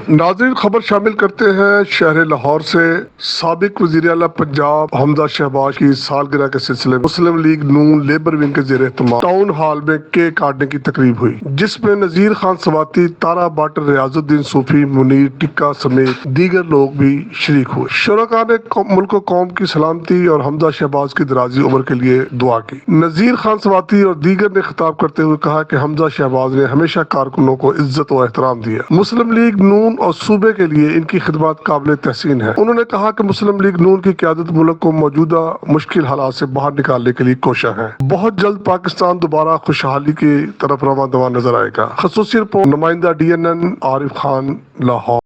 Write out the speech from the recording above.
नाज़रीन, खबर शामिल करते हैं शहर लाहौर से। साबिक वज़ीर आला पंजाब हमजा शहबाज की सालगिरह के सिलसिले में मुस्लिम लीग नून लेबर विंग के ज़ेर एहतमाम टाउन हॉल में केक काटने की तकरीब हुई, जिसमें नज़ीर खान सवाती, तारा बट, रियाजुद्दीन सूफी, मुनीर टिक्का समेत दीगर लोग भी शरीक हुए। शुरका ने मुल्क कौम की सलामती और हमजा शहबाज की दराजी उम्र के लिए दुआ की। नज़ीर खान सवाती और दीगर ने खिताब करते हुए कहा कि हमजा शहबाज ने हमेशा कारकुनों को इज्जत और एहतराम दिया। मुस्लिम लीग नून और सूबे के लिए इनकी खिदमत काबिल तहसीन है। उन्होंने कहा कि मुस्लिम लीग नून की क़यादत मुल्क को मौजूदा मुश्किल हालात से बाहर निकालने के लिए कोशिश है। बहुत जल्द पाकिस्तान दोबारा खुशहाली की तरफ रवां दवा नजर आएगा। खसूसी रिपोर्ट, नुमाइंदा DNN आरिफ खान, लाहौर।